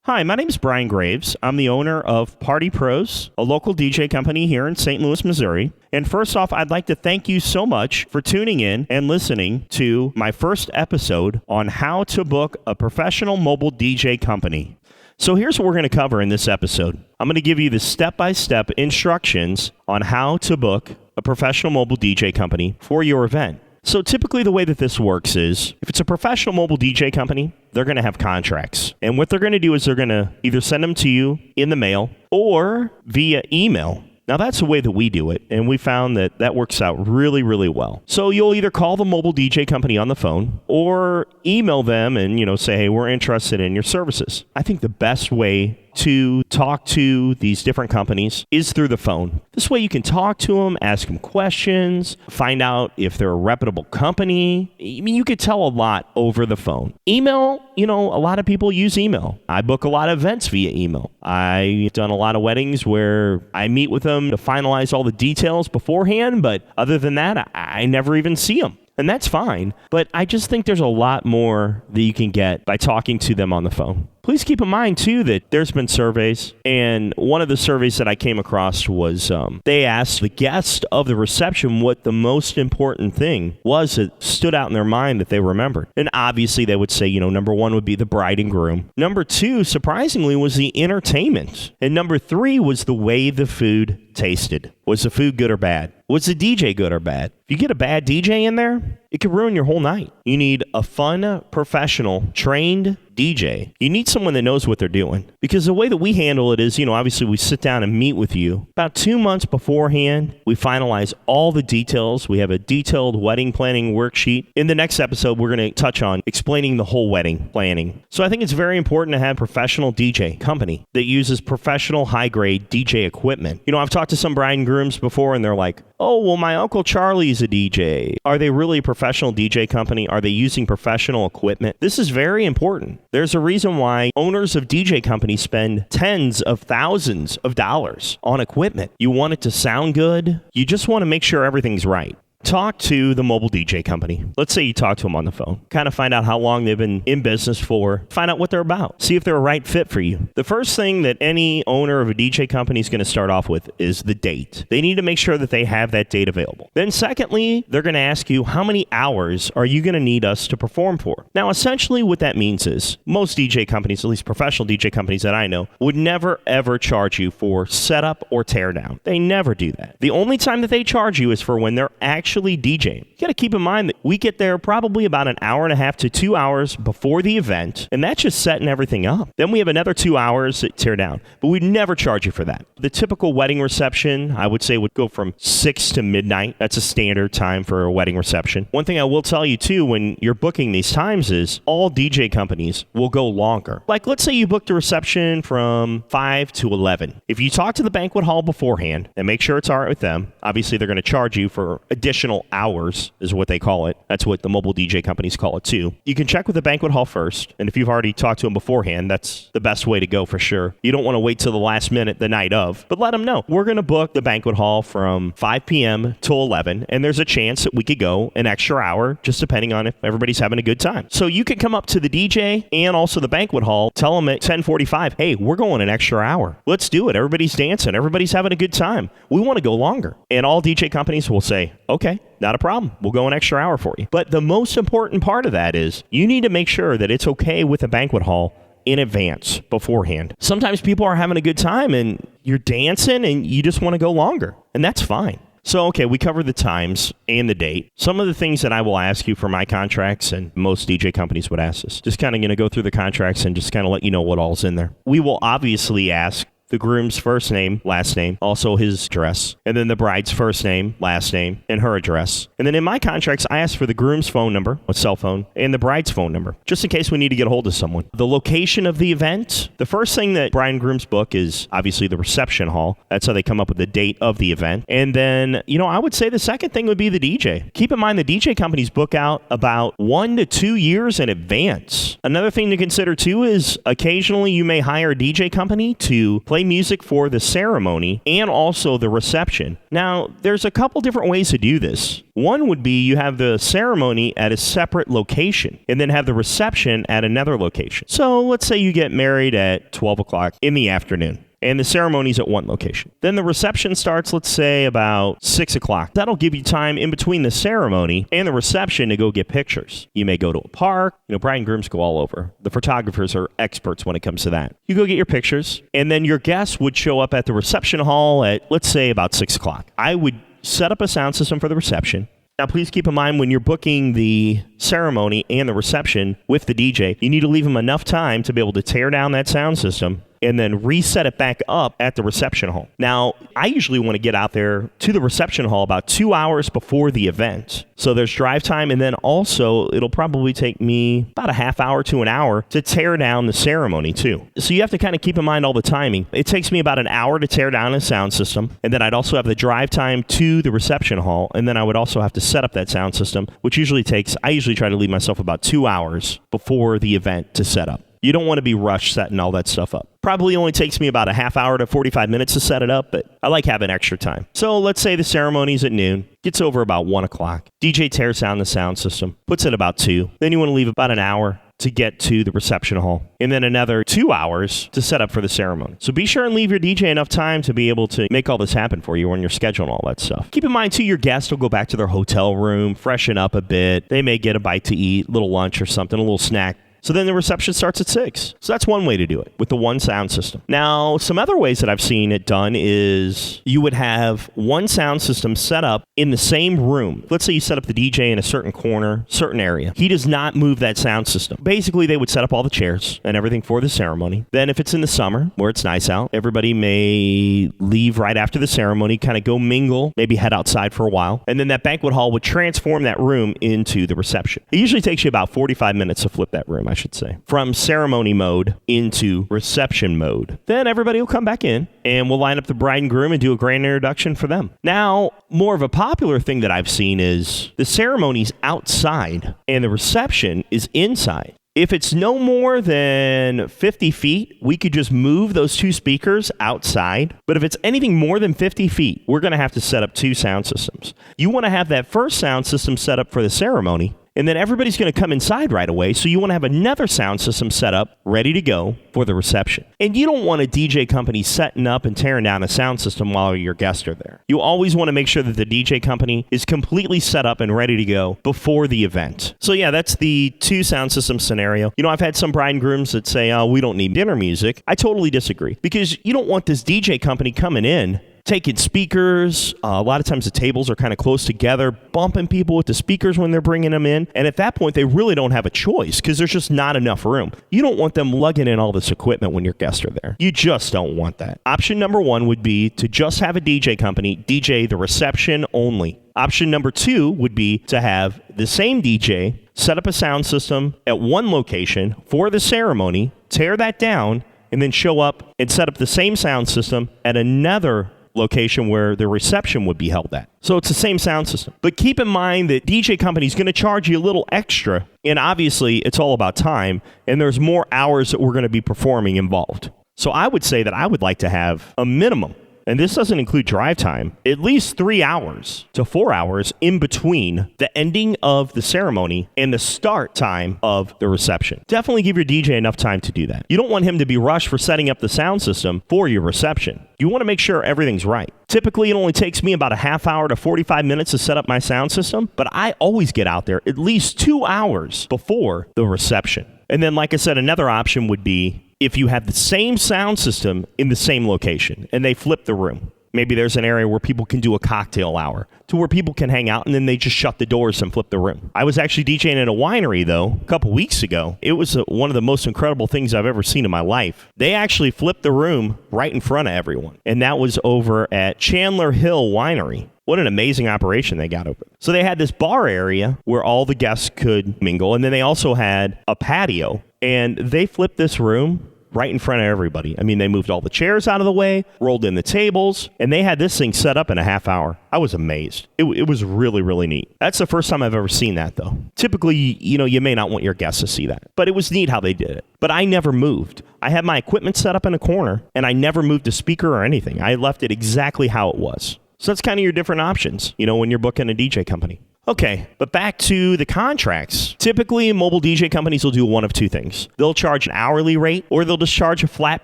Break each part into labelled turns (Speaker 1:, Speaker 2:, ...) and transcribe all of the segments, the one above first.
Speaker 1: Hi, my name is Brian Graves. I'm the owner of Party Pros, a local DJ company here in St. Louis, Missouri. And first off, I'd like to thank you so much for tuning in and listening to my first episode on how to book a professional mobile DJ company. So here's what we're going to cover in this episode. I'm going to give you the step-by-step instructions on how to book a professional mobile DJ company for your event. So typically the way that this works is, if it's a professional mobile DJ company, they're going to have contracts. And what they're going to do is they're going to either send them to you in the mail or via email. Now, that's the way that we do it, and we found that that works out really, really well. So you'll either call the mobile DJ company on the phone or email them and, say, hey, we're interested in your services. I think the best way to talk to these different companies is through the phone. This way you can talk to them, ask them questions, find out if they're a reputable company. You could tell a lot over the phone. Email, a lot of people use email. I book a lot of events via email. I've done a lot of weddings where I meet with them to finalize all the details beforehand, but other than that, I never even see them. And that's fine, but I just think there's a lot more that you can get by talking to them on the phone. Please keep in mind, too, that there's been surveys, and one of the surveys that I came across was they asked the guest of the reception what the most important thing was that stood out in their mind that they remembered. And obviously, they would say, number one would be the bride and groom. Number two, surprisingly, was the entertainment. And number three was the way the food tasted. Was the food good or bad? Was the DJ good or bad? If you get a bad DJ in there, it could ruin your whole night. You need a fun, professional, trained DJ. You need someone that knows what they're doing. Because the way that we handle it is, obviously we sit down and meet with you about 2 months beforehand. We finalize all the details. We have a detailed wedding planning worksheet. In the next episode, we're going to touch on explaining the whole wedding planning. So I think it's very important to have a professional DJ company that uses professional high-grade DJ equipment. I've talked to some bride and grooms before, and they're like, oh, well, my Uncle Charlie's a DJ. Are they really a professional DJ company? Are they using professional equipment? This is very important. There's a reason why owners of DJ companies spend tens of thousands of dollars on equipment. You want it to sound good. You just want to make sure everything's right. Talk to the mobile DJ company. Let's say you talk to them on the phone. Kind of find out how long they've been in business for. Find out what they're about. See if they're a right fit for you. The first thing that any owner of a DJ company is going to start off with is the date. They need to make sure that they have that date available. Then secondly, they're going to ask you, how many hours are you going to need us to perform for? Now, essentially what that means is most DJ companies, at least professional DJ companies that I know, would never ever charge you for setup or teardown. They never do that. The only time that they charge you is for when they're actually DJing. You got to keep in mind that we get there probably about an hour and a half to 2 hours before the event, and that's just setting everything up. Then we have another 2 hours to tear down, but we'd never charge you for that. The typical wedding reception, I would say, would go from 6 to midnight. That's a standard time for a wedding reception. One thing I will tell you, too, when you're booking these times is all DJ companies will go longer. Like, let's say you booked a reception from 5 to 11. If you talk to the banquet hall beforehand and make sure it's all right with them, obviously they're going to charge you for additional hours is what they call it. That's what the mobile DJ companies call it too. You can check with the banquet hall first, and if you've already talked to them beforehand, that's the best way to go for sure. You don't want to wait till the last minute the night of, but let them know. We're going to book the banquet hall from 5 p.m. till 11, and there's a chance that we could go an extra hour, just depending on if everybody's having a good time. So you can come up to the DJ and also the banquet hall, tell them at 10:45, hey, we're going an extra hour. Let's do it. Everybody's dancing. Everybody's having a good time. We want to go longer. And all DJ companies will say, okay, not a problem. We'll go an extra hour for you. But the most important part of that is you need to make sure that it's okay with the banquet hall in advance, beforehand. Sometimes people are having a good time and you're dancing and you just want to go longer. And that's fine. So, okay, we covered the times and the date. Some of the things that I will ask you for my contracts, and most DJ companies would ask this, just kind of going to go through the contracts and just kind of let you know what all's in there. We will obviously ask the groom's first name, last name, also his address, and then the bride's first name, last name, and her address. And then in my contracts, I ask for the groom's phone number, a cell phone, and the bride's phone number, just in case we need to get a hold of someone. The location of the event, the first thing that bride and groom's book is obviously the reception hall. That's how they come up with the date of the event. And then, I would say the second thing would be the DJ. Keep in mind the DJ companies book out about 1 to 2 years in advance. Another thing to consider too is occasionally you may hire a DJ company to play play music for the ceremony and also the reception. Now, there's a couple different ways to do this. One would be you have the ceremony at a separate location and then have the reception at another location. So let's say you get married at 12 o'clock in the afternoon, and the ceremony's at one location. Then the reception starts, let's say, about 6 o'clock. That'll give you time in between the ceremony and the reception to go get pictures. You may go to a park. Bride and grooms go all over. The photographers are experts when it comes to that. You go get your pictures, and then your guests would show up at the reception hall at, let's say, about 6 o'clock. I would set up a sound system for the reception. Now, please keep in mind when you're booking the ceremony and the reception with the DJ, you need to leave them enough time to be able to tear down that sound system and then reset it back up at the reception hall. Now, I usually want to get out there to the reception hall about 2 hours before the event. So there's drive time, and then also it'll probably take me about a half hour to an hour to tear down the ceremony too. So you have to kind of keep in mind all the timing. It takes me about an hour to tear down a sound system, and then I'd also have the drive time to the reception hall, and then I would also have to set up that sound system, which I usually try to leave myself about 2 hours before the event to set up. You don't want to be rushed setting all that stuff up. Probably only takes me about a half hour to 45 minutes to set it up, but I like having extra time. So let's say the ceremony's at noon, gets over about 1 o'clock. DJ tears down the sound system, puts it about 2. Then you want to leave about an hour to get to the reception hall, and then another 2 hours to set up for the ceremony. So be sure and leave your DJ enough time to be able to make all this happen for you on your schedule and all that stuff. Keep in mind, too, your guests will go back to their hotel room, freshen up a bit. They may get a bite to eat, a little lunch or something, a little snack. So then the reception starts at 6. So that's one way to do it, with the one sound system. Now, some other ways that I've seen it done is you would have one sound system set up in the same room. Let's say you set up the DJ in a certain corner, certain area. He does not move that sound system. Basically, they would set up all the chairs and everything for the ceremony. Then if it's in the summer, where it's nice out, everybody may leave right after the ceremony, kind of go mingle, maybe head outside for a while. And then that banquet hall would transform that room into the reception. It usually takes you about 45 minutes to flip that room, I should say, from ceremony mode into reception mode. Then everybody will come back in and we'll line up the bride and groom and do a grand introduction for them. Now, more of a popular thing that I've seen is the ceremony's outside and the reception is inside. If it's no more than 50 feet, we could just move those two speakers outside. But if it's anything more than 50 feet, we're going to have to set up two sound systems. You want to have that first sound system set up for the ceremony, and then everybody's going to come inside right away, so you want to have another sound system set up, ready to go for the reception. And you don't want a DJ company setting up and tearing down a sound system while your guests are there. You always want to make sure that the DJ company is completely set up and ready to go before the event. So yeah, that's the two sound system scenario. I've had some bride and grooms that say, oh, we don't need dinner music. I totally disagree, because you don't want this DJ company coming in taking speakers. A lot of times the tables are kind of close together, bumping people with the speakers when they're bringing them in. And at that point, they really don't have a choice because there's just not enough room. You don't want them lugging in all this equipment when your guests are there. You just don't want that. Option number one would be to just have a DJ company DJ the reception only. Option number two would be to have the same DJ set up a sound system at one location for the ceremony, tear that down, and then show up and set up the same sound system at another location where the reception would be held at. So it's the same sound system. But keep in mind that DJ company's going to charge you a little extra, and obviously it's all about time, and there's more hours that we're going to be performing involved. So I would say that I would like to have a minimum, and this doesn't include drive time, at least 3 hours to 4 hours in between the ending of the ceremony and the start time of the reception. Definitely give your DJ enough time to do that. You don't want him to be rushed for setting up the sound system for your reception. You want to make sure everything's right. Typically, it only takes me about a half hour to 45 minutes to set up my sound system, but I always get out there at least 2 hours before the reception. And then, like I said, another option would be if you have the same sound system in the same location and they flip the room. Maybe there's an area where people can do a cocktail hour to where people can hang out, and then they just shut the doors and flip the room. I was actually DJing at a winery, though, a couple weeks ago. It was one of the most incredible things I've ever seen in my life. They actually flipped the room right in front of everyone, and that was over at Chandler Hill Winery. What an amazing operation they got open. So they had this bar area where all the guests could mingle, and then they also had a patio, and they flipped this room right in front of everybody. I mean, they moved all the chairs out of the way, rolled in the tables, and they had this thing set up in a half hour. I was amazed. It was really, really neat. That's the first time I've ever seen that, though. Typically, you may not want your guests to see that, but it was neat how they did it. But I never moved. I had my equipment set up in a corner, and I never moved a speaker or anything. I left it exactly how it was. So that's kind of your different options, when you're booking a DJ company. Okay, but back to the contracts. Typically, mobile DJ companies will do one of two things. They'll charge an hourly rate, or they'll just charge a flat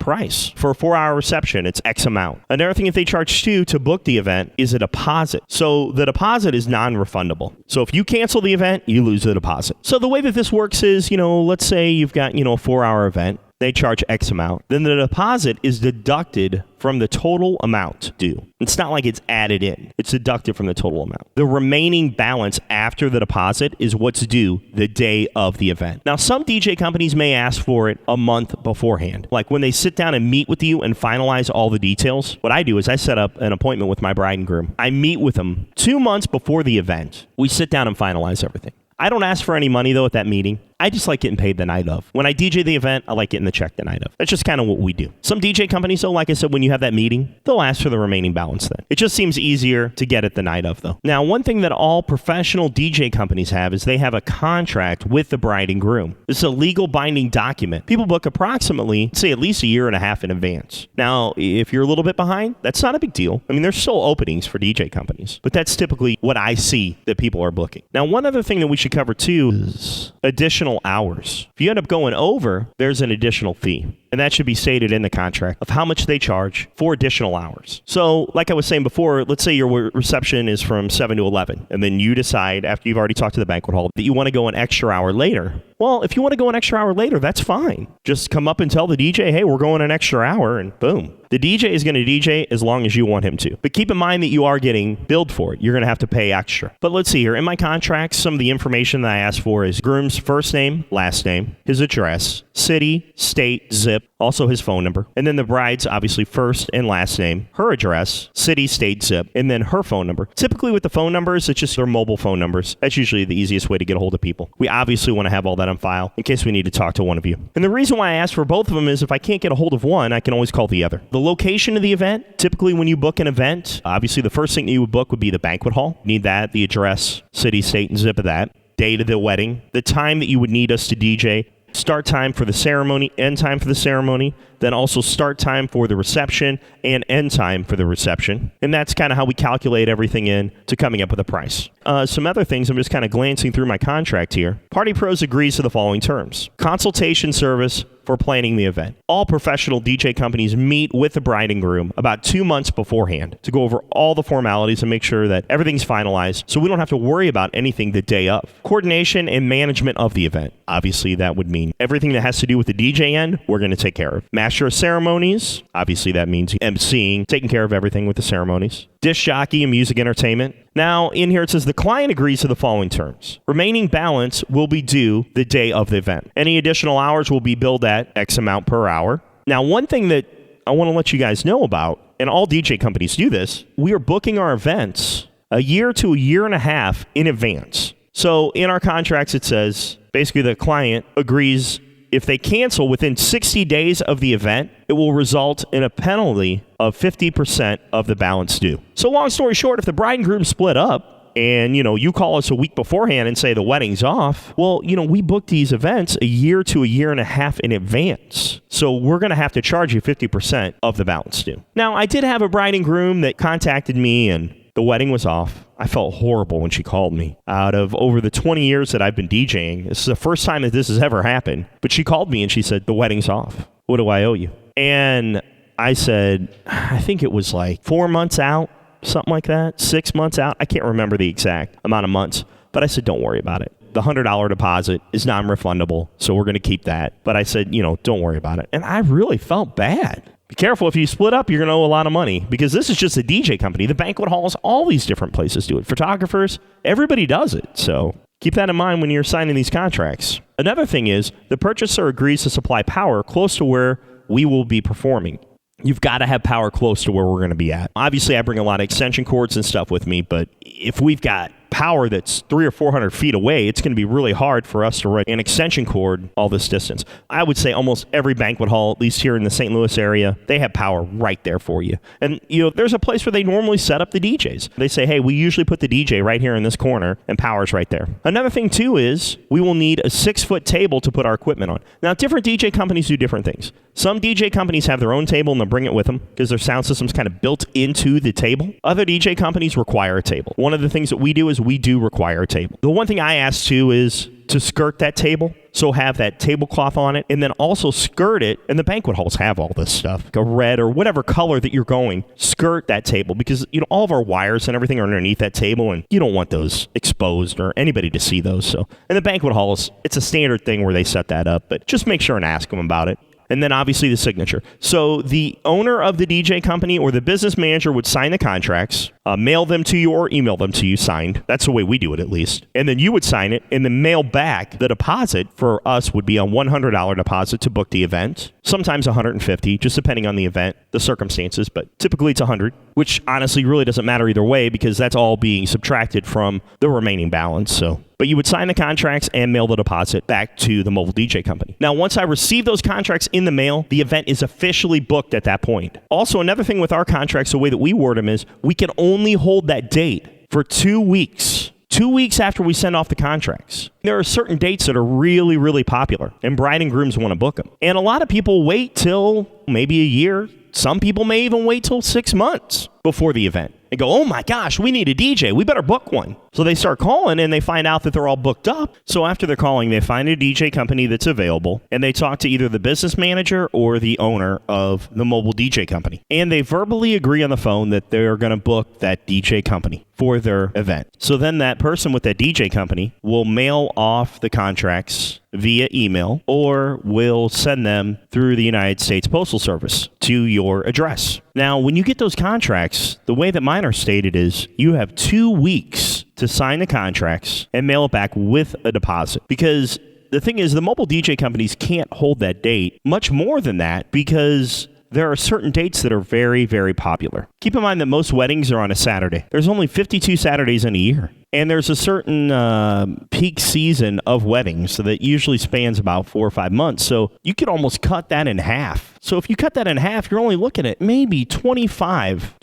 Speaker 1: price. For a 4-hour reception, it's X amount. Another thing if they charge too to book the event is a deposit. So the deposit is non-refundable. So if you cancel the event, you lose the deposit. So the way that this works is, let's say you've got, a 4-hour event. They charge X amount. Then the deposit is deducted from the total amount due. It's not like it's added in. It's deducted from the total amount. The remaining balance after the deposit is what's due the day of the event. Now, some DJ companies may ask for it a month beforehand. Like when they sit down and meet with you and finalize all the details, what I do is I set up an appointment with my bride and groom. I meet with them 2 months before the event. We sit down and finalize everything. I don't ask for any money, though, at that meeting. I just like getting paid the night of. When I DJ the event, I like getting the check the night of. That's just kind of what we do. Some DJ companies, though, like I said, when you have that meeting, they'll ask for the remaining balance then. It just seems easier to get it the night of, though. Now, one thing that all professional DJ companies have is they have a contract with the bride and groom. This is a legal binding document. People book approximately, say, at least a year and a half in advance. Now, if you're a little bit behind, that's not a big deal. I mean, there's still openings for DJ companies, but that's typically what I see that people are booking. Now, one other thing that we should cover, too, is additional hours. If you end up going over, there's an additional fee. And that should be stated in the contract of how much they charge for additional hours. So, like I was saying before, let's say your reception is from 7 to 11, and then you decide, after you've already talked to the banquet hall, that you want to go an extra hour later. Well, if you want to go an extra hour later, that's fine. Just come up and tell the DJ, hey, we're going an extra hour, and boom. The DJ is going to DJ as long as you want him to. But keep in mind that you are getting billed for it. You're going to have to pay extra. But let's see here. In my contract, some of the information that I asked for is groom's first name, last name, his address, city, state, zip, also his phone number. And then the bride's obviously first and last name, her address, city, state, zip, and then her phone number. Typically with the phone numbers, it's just their mobile phone numbers. That's usually the easiest way to get a hold of people. We obviously want to have all that on file in case we need to talk to one of you. And the reason why I ask for both of them is if I can't get a hold of one, I can always call the other. The location of the event, typically when you book an event, obviously the first thing that you would book would be the banquet hall. You need that, the address, city, state, and zip of that. Date of the wedding, the time that you would need us to DJ, start time for the ceremony, end time for the ceremony, then also start time for the reception and end time for the reception. And that's kind of how we calculate everything in to coming up with a price. Some other things, I'm just kind of glancing through my contract here. Party Pros agrees to the following terms. Consultation service for planning the event. All professional DJ companies meet with the bride and groom about 2 months beforehand to go over all the formalities and make sure that everything's finalized so we don't have to worry about anything the day of. Coordination and management of the event. Obviously, that would mean everything that has to do with the DJ end, we're going to take care of. Master of ceremonies. Obviously, that means emceeing, taking care of everything with the ceremonies. Disc jockey and music entertainment. Now, in here it says the client agrees to the following terms. Remaining balance will be due the day of the event. Any additional hours will be billed at X amount per hour. Now, one thing that I want to let you guys know about, and all DJ companies do this, we are booking our events a year to a year and a half in advance. So in our contracts, it says basically the client agrees if they cancel within 60 days of the event, it will result in a penalty of 50% of the balance due. So long story short, if the bride and groom split up and, you call us a week beforehand and say the wedding's off, well, we booked these events a year to a year and a half in advance. So we're going to have to charge you 50% of the balance due. Now, I did have a bride and groom that contacted me and the wedding was off. I felt horrible when she called me. Out of over the 20 years that I've been DJing, this is the first time that this has ever happened. But she called me and she said, the wedding's off. What do I owe you? And I said, I think it was like 4 months out, something like that, 6 months out. I can't remember the exact amount of months. But I said, don't worry about it. The $100 deposit is non-refundable, so we're going to keep that. But I said, don't worry about it. And I really felt bad. Be careful, if you split up, you're going to owe a lot of money because this is just a DJ company. The banquet halls, all these different places do it. Photographers, everybody does it. So keep that in mind when you're signing these contracts. Another thing is the purchaser agrees to supply power close to where we will be performing. You've got to have power close to where we're going to be at. Obviously, I bring a lot of extension cords and stuff with me, but if we've got power that's 300 or 400 feet away, it's going to be really hard for us to run an extension cord all this distance. I would say almost every banquet hall, at least here in the St. Louis area, they have power right there for you. And, there's a place where they normally set up the DJs. They say, hey, we usually put the DJ right here in this corner, and power's right there. Another thing, too, is we will need a 6-foot table to put our equipment on. Now, different DJ companies do different things. Some DJ companies have their own table and they'll bring it with them because their sound system's kind of built into the table. Other DJ companies require a table. One of the things that we do is we do require a table. The one thing I ask too is to skirt that table. So have that tablecloth on it and then also skirt it. And the banquet halls have all this stuff, like a red or whatever color that you're going, skirt that table because, all of our wires and everything are underneath that table and you don't want those exposed or anybody to see those. So in the banquet halls, it's a standard thing where they set that up, but just make sure and ask them about it. And then obviously the signature. So the owner of the DJ company or the business manager would sign the contracts, mail them to you or email them to you signed. That's the way we do it, at least. And then you would sign it and then mail back. The deposit for us would be a $100 deposit to book the event. Sometimes $150, just depending on the event, the circumstances, but typically it's $100, which honestly really doesn't matter either way because that's all being subtracted from the remaining balance. But you would sign the contracts and mail the deposit back to the mobile DJ company. Now, once I receive those contracts in the mail, the event is officially booked at that point. Also, another thing with our contracts, the way that we word them is we can only hold that date for 2 weeks. 2 weeks after we send off the contracts. There are certain dates that are really, really popular, and bride and grooms want to book them. And a lot of people wait till maybe a year. Some people may even wait till 6 months before the event. They go, oh my gosh, we need a DJ. We better book one. So they start calling and they find out that they're all booked up. So after they're calling, they find a DJ company that's available and they talk to either the business manager or the owner of the mobile DJ company. And they verbally agree on the phone that they're going to book that DJ company for their event. So then that person with that DJ company will mail off the contracts via email or will send them through the United States Postal Service to your address. Now, when you get those contracts, the way that mine are stated is you have 2 weeks to sign the contracts and mail it back with a deposit. Because the thing is, the mobile DJ companies can't hold that date much more than that because there are certain dates that are very, very popular. Keep in mind that most weddings are on a Saturday. There's only 52 Saturdays in a year. And there's a certain peak season of weddings that usually spans about 4 or 5 months. So you could almost cut that in half. So if you cut that in half, you're only looking at maybe 25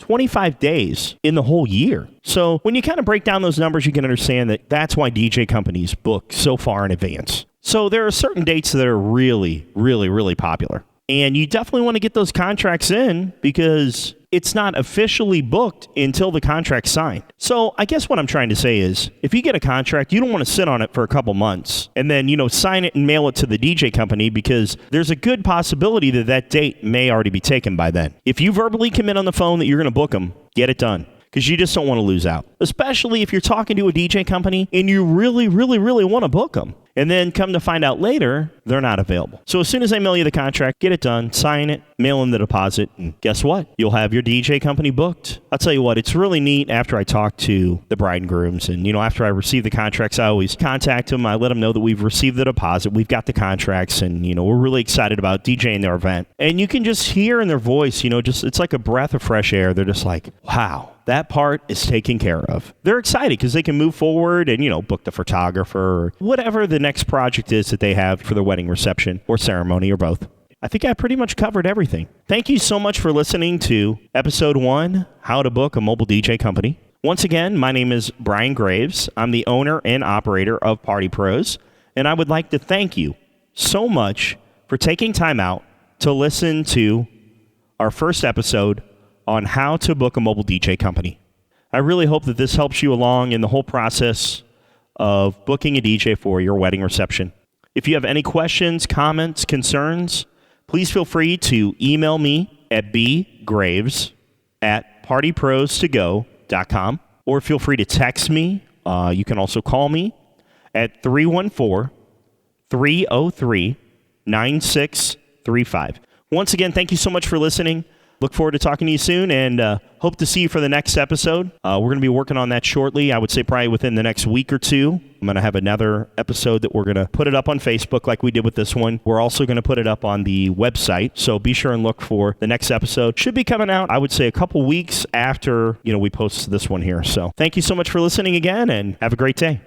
Speaker 1: days in the whole year. So when you kind of break down those numbers, you can understand that that's why DJ companies book so far in advance. So there are certain dates that are really, really, really popular. And you definitely want to get those contracts in because it's not officially booked until the contract's signed. So I guess what I'm trying to say is if you get a contract, you don't want to sit on it for a couple months and then, sign it and mail it to the DJ company because there's a good possibility that that date may already be taken by then. If you verbally commit on the phone that you're going to book them, get it done. Because you just don't want to lose out. Especially if you're talking to a DJ company and you really, really, really want to book them. And then come to find out later, they're not available. So as soon as they mail you the contract, get it done, sign it, mail in the deposit, and guess what? You'll have your DJ company booked. I'll tell you what, it's really neat after I talk to the bride and grooms. And, after I receive the contracts, I always contact them. I let them know that we've received the deposit, we've got the contracts, and, we're really excited about DJing their event. And you can just hear in their voice, it's like a breath of fresh air. They're just like, wow. That part is taken care of. They're excited because they can move forward and, book the photographer or whatever the next project is that they have for their wedding reception or ceremony or both. I think I pretty much covered everything. Thank you so much for listening to episode 1, How to Book a Mobile DJ Company. Once again, my name is Brian Graves. I'm the owner and operator of Party Pros, and I would like to thank you so much for taking time out to listen to our first episode on how to book a mobile DJ company. I really hope that this helps you along in the whole process of booking a DJ for your wedding reception. If you have any questions, comments, concerns, please feel free to email me at bgraves@partyprostogo.com or feel free to text me. You can also call me at 314-303-9635. Once again, thank you so much for listening. look forward to talking to you soon, and hope to see you for the next episode. We're going to be working on that shortly. I would say probably within the next week or two. I'm going to have another episode that we're going to put it up on Facebook like we did with this one. We're also going to put it up on the website, so be sure and look for the next episode. Should be coming out, I would say, a couple weeks after we post this one here. So thank you so much for listening again, and have a great day.